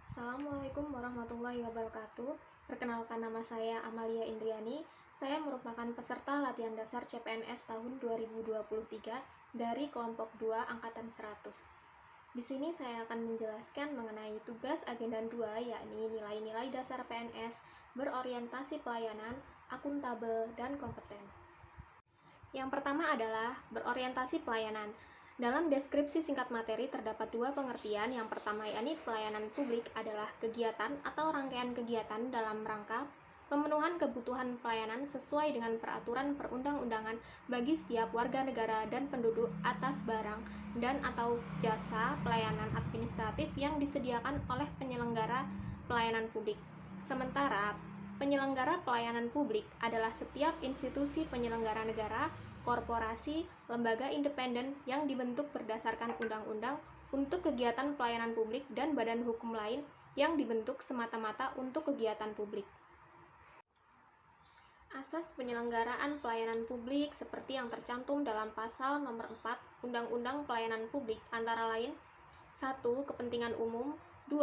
Assalamualaikum warahmatullahi wabarakatuh. Perkenalkan, nama saya Amalia Indriani. Saya merupakan peserta latihan dasar CPNS tahun 2023 dari kelompok 2 angkatan 100. Di sini saya akan menjelaskan mengenai tugas agenda 2, yakni nilai-nilai dasar PNS, berorientasi pelayanan, akuntabel, dan kompeten. Yang pertama adalah berorientasi pelayanan. Dalam deskripsi singkat materi terdapat dua pengertian. Yang pertama yakni pelayanan publik adalah kegiatan atau rangkaian kegiatan dalam rangka pemenuhan kebutuhan pelayanan sesuai dengan peraturan perundang-undangan bagi setiap warga negara dan penduduk atas barang dan atau jasa pelayanan administratif yang disediakan oleh penyelenggara pelayanan publik. Sementara penyelenggara pelayanan publik adalah setiap institusi penyelenggara negara, korporasi, lembaga independen yang dibentuk berdasarkan undang-undang untuk kegiatan pelayanan publik dan badan hukum lain yang dibentuk semata-mata untuk kegiatan publik. Asas penyelenggaraan pelayanan publik seperti yang tercantum dalam pasal nomor 4 Undang-Undang Pelayanan Publik antara lain: 1. Kepentingan umum, 2.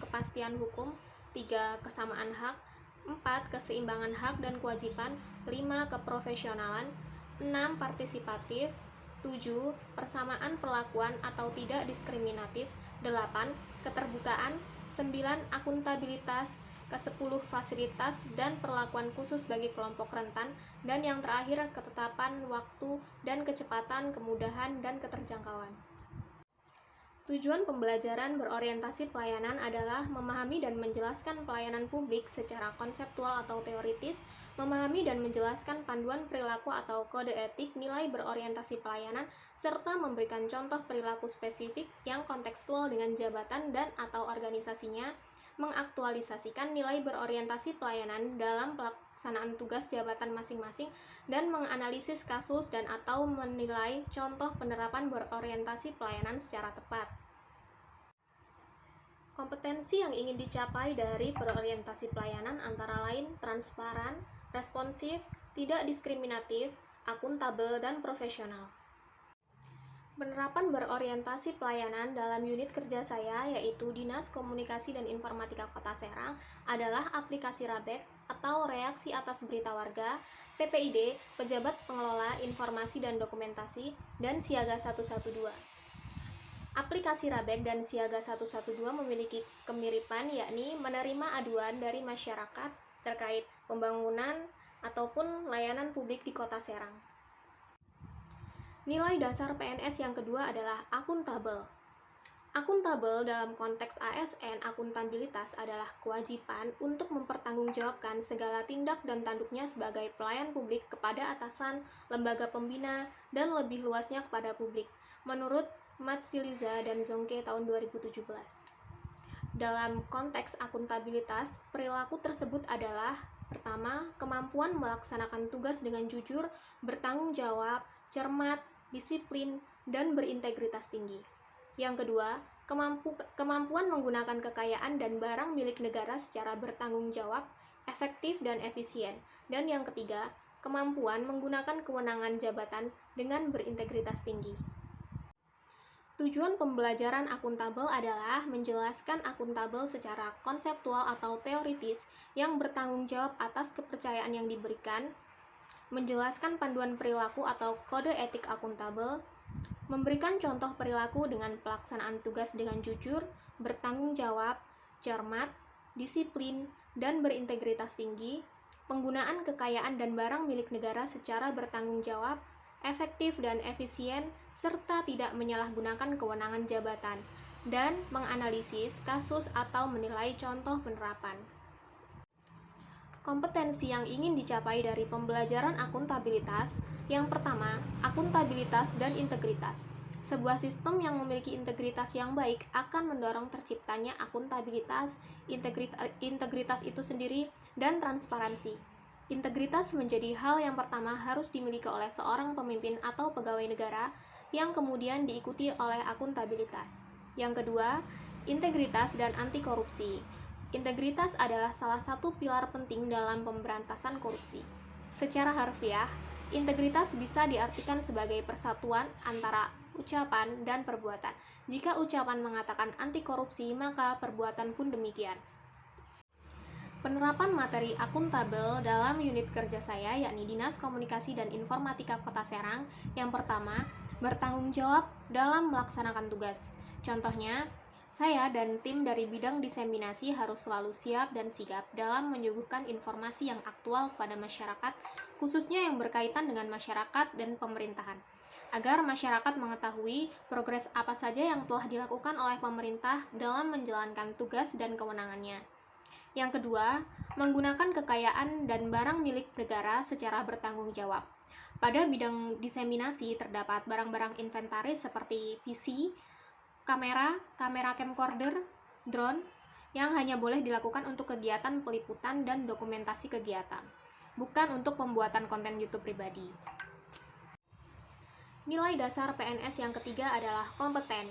Kepastian hukum, 3. Kesamaan hak, 4. Keseimbangan hak dan kewajiban, 5. Keprofesionalan, 6. Partisipatif, 7. Persamaan perlakuan atau tidak diskriminatif, 8. Keterbukaan, 9. Akuntabilitas, ke-10 fasilitas dan perlakuan khusus bagi kelompok rentan, dan yang terakhir ketetapan waktu dan kecepatan, kemudahan dan keterjangkauan. Tujuan pembelajaran berorientasi pelayanan adalah memahami dan menjelaskan pelayanan publik secara konseptual atau teoritis, memahami dan menjelaskan panduan perilaku atau kode etik nilai berorientasi pelayanan, serta memberikan contoh perilaku spesifik yang kontekstual dengan jabatan dan atau organisasinya, mengaktualisasikan nilai berorientasi pelayanan dalam pelaksanaan tugas jabatan masing-masing, dan menganalisis kasus dan atau menilai contoh penerapan berorientasi pelayanan secara tepat. Kompetensi yang ingin dicapai dari berorientasi pelayanan antara lain transparan, responsif, tidak diskriminatif, akuntabel, dan profesional. Penerapan berorientasi pelayanan dalam unit kerja saya, yaitu Dinas Komunikasi dan Informatika Kota Serang, adalah aplikasi Rabek atau reaksi atas berita warga, PPID, Pejabat Pengelola Informasi dan Dokumentasi, dan Siaga 112. Aplikasi Rabek dan Siaga 112 memiliki kemiripan, yakni menerima aduan dari masyarakat terkait pembangunan ataupun layanan publik di Kota Serang. Nilai dasar PNS yang kedua adalah akuntabel. Akuntabel dalam konteks ASN akuntabilitas adalah kewajiban untuk mempertanggungjawabkan segala tindak dan tanduknya sebagai pelayan publik kepada atasan, lembaga pembina, dan lebih luasnya kepada publik, menurut Matsiliza dan Zonke tahun 2017. Dalam konteks akuntabilitas, perilaku tersebut adalah: pertama, kemampuan melaksanakan tugas dengan jujur, bertanggung jawab, cermat, disiplin, dan berintegritas tinggi. Yang kedua, kemampuan menggunakan kekayaan dan barang milik negara secara bertanggung jawab, efektif, dan efisien. Dan yang ketiga, kemampuan menggunakan kewenangan jabatan dengan berintegritas tinggi. Tujuan pembelajaran akuntabel adalah menjelaskan akuntabel secara konseptual atau teoritis yang bertanggung jawab atas kepercayaan yang diberikan, menjelaskan panduan perilaku atau kode etik akuntabel, memberikan contoh perilaku dengan pelaksanaan tugas dengan jujur, bertanggung jawab, cermat, disiplin, dan berintegritas tinggi, penggunaan kekayaan dan barang milik negara secara bertanggung jawab, efektif dan efisien, serta tidak menyalahgunakan kewenangan jabatan, dan menganalisis kasus atau menilai contoh penerapan. Kompetensi yang ingin dicapai dari pembelajaran akuntabilitas: yang pertama, akuntabilitas dan integritas. Sebuah sistem yang memiliki integritas yang baik akan mendorong terciptanya akuntabilitas, integritas itu sendiri, dan transparansi. Integritas menjadi hal yang pertama harus dimiliki oleh seorang pemimpin atau pegawai negara, yang kemudian diikuti oleh akuntabilitas. Yang kedua, integritas dan anti korupsi. Integritas adalah salah satu pilar penting dalam pemberantasan korupsi. Secara harfiah, integritas bisa diartikan sebagai persatuan antara ucapan, dan perbuatan. Jika ucapan mengatakan anti korupsi, maka perbuatan pun demikian. Penerapan materi akuntabel dalam unit kerja saya, yakni Dinas Komunikasi dan Informatika Kota Serang. Yang pertama, bertanggung jawab dalam melaksanakan tugas. Contohnya, saya dan tim dari bidang diseminasi harus selalu siap dan sigap dalam menyuguhkan informasi yang aktual kepada masyarakat, khususnya yang berkaitan dengan masyarakat dan pemerintahan, agar masyarakat mengetahui progres apa saja yang telah dilakukan oleh pemerintah dalam menjalankan tugas dan kewenangannya. Yang kedua, menggunakan kekayaan dan barang milik negara secara bertanggung jawab. Pada bidang diseminasi terdapat barang-barang inventaris seperti PC, kamera camcorder, drone, yang hanya boleh dilakukan untuk kegiatan peliputan dan dokumentasi kegiatan, bukan untuk pembuatan konten YouTube pribadi. Nilai dasar PNS yang ketiga adalah kompeten.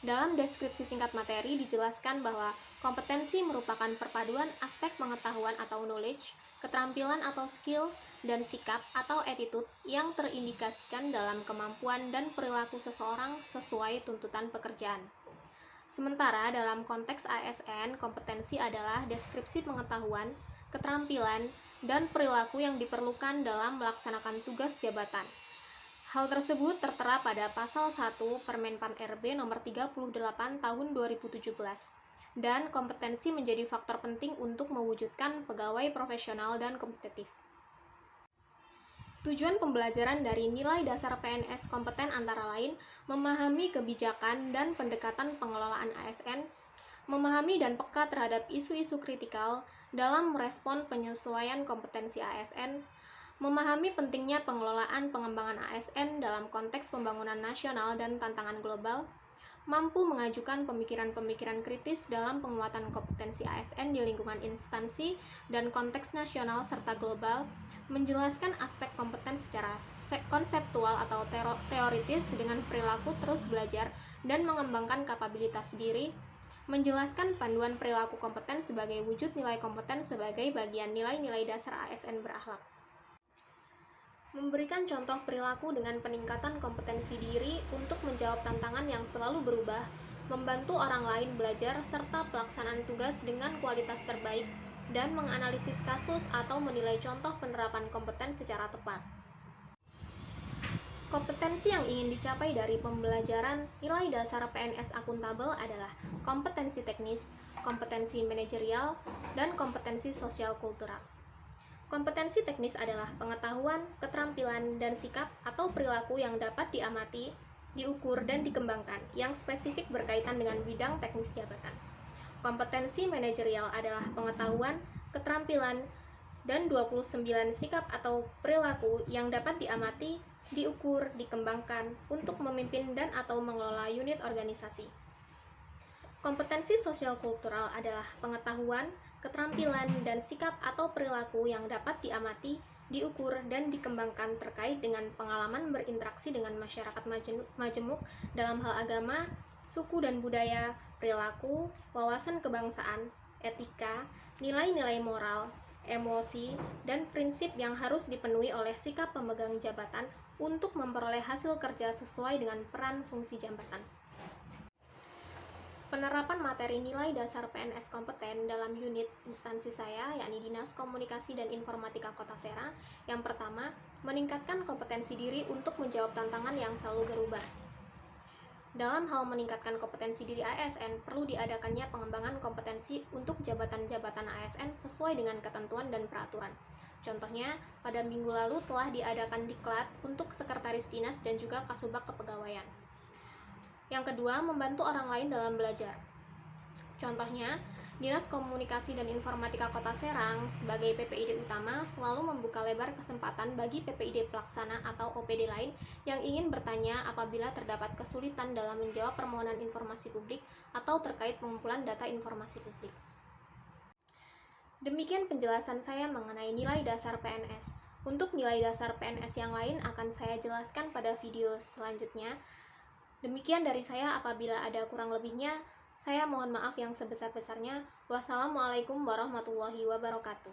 Dalam deskripsi singkat materi dijelaskan bahwa kompetensi merupakan perpaduan aspek pengetahuan atau knowledge, keterampilan atau skill, dan sikap atau attitude yang terindikasikan dalam kemampuan dan perilaku seseorang sesuai tuntutan pekerjaan. Sementara dalam konteks ASN, kompetensi adalah deskripsi pengetahuan, keterampilan, dan perilaku yang diperlukan dalam melaksanakan tugas jabatan. Hal tersebut tertera pada Pasal 1 Permenpan RB Nomor 38 Tahun 2017, dan kompetensi menjadi faktor penting untuk mewujudkan pegawai profesional dan kompetitif. Tujuan pembelajaran dari nilai dasar PNS kompeten antara lain memahami kebijakan dan pendekatan pengelolaan ASN, memahami dan peka terhadap isu-isu kritikal dalam merespon penyesuaian kompetensi ASN, memahami pentingnya pengelolaan pengembangan ASN dalam konteks pembangunan nasional dan tantangan global, mampu mengajukan pemikiran-pemikiran kritis dalam penguatan kompetensi ASN di lingkungan instansi dan konteks nasional serta global, menjelaskan aspek kompeten secara konseptual atau teoritis dengan perilaku terus belajar dan mengembangkan kapabilitas diri, menjelaskan panduan perilaku kompeten sebagai wujud nilai kompeten sebagai bagian nilai-nilai dasar ASN berakhlak. Memberikan contoh perilaku dengan peningkatan kompetensi diri untuk menjawab tantangan yang selalu berubah, membantu orang lain belajar, serta pelaksanaan tugas dengan kualitas terbaik, dan menganalisis kasus atau menilai contoh penerapan kompeten secara tepat. Kompetensi yang ingin dicapai dari pembelajaran nilai dasar PNS akuntabel adalah kompetensi teknis, kompetensi manajerial, dan kompetensi sosial kultural. Kompetensi teknis adalah pengetahuan, keterampilan, dan sikap atau perilaku yang dapat diamati, diukur, dan dikembangkan, yang spesifik berkaitan dengan bidang teknis jabatan. Kompetensi manajerial adalah pengetahuan, keterampilan, dan 29 sikap atau perilaku yang dapat diamati, diukur, dikembangkan untuk memimpin dan atau mengelola unit organisasi. Kompetensi sosial kultural adalah pengetahuan, keterampilan, dan sikap atau perilaku yang dapat diamati, diukur, dan dikembangkan terkait dengan pengalaman berinteraksi dengan masyarakat majemuk dalam hal agama, suku dan budaya, perilaku, wawasan kebangsaan, etika, nilai-nilai moral, emosi, dan prinsip yang harus dipenuhi oleh sikap pemegang jabatan untuk memperoleh hasil kerja sesuai dengan peran fungsi jabatan. Penerapan materi nilai dasar PNS kompeten dalam unit instansi saya, yakni Dinas Komunikasi dan Informatika Kota Serang. Yang pertama, meningkatkan kompetensi diri untuk menjawab tantangan yang selalu berubah. Dalam hal meningkatkan kompetensi diri ASN, perlu diadakannya pengembangan kompetensi untuk jabatan-jabatan ASN sesuai dengan ketentuan dan peraturan. Contohnya, pada minggu lalu telah diadakan diklat untuk sekretaris dinas dan juga kasubag kepegawaian. Yang kedua, membantu orang lain dalam belajar. Contohnya, Dinas Komunikasi dan Informatika Kota Serang sebagai PPID utama selalu membuka lebar kesempatan bagi PPID pelaksana atau OPD lain yang ingin bertanya apabila terdapat kesulitan dalam menjawab permohonan informasi publik atau terkait pengumpulan data informasi publik. Demikian penjelasan saya mengenai nilai dasar PNS. Untuk nilai dasar PNS yang lain akan saya jelaskan pada video selanjutnya. Demikian dari saya, apabila ada kurang lebihnya, saya mohon maaf yang sebesar-besarnya. Wassalamualaikum warahmatullahi wabarakatuh.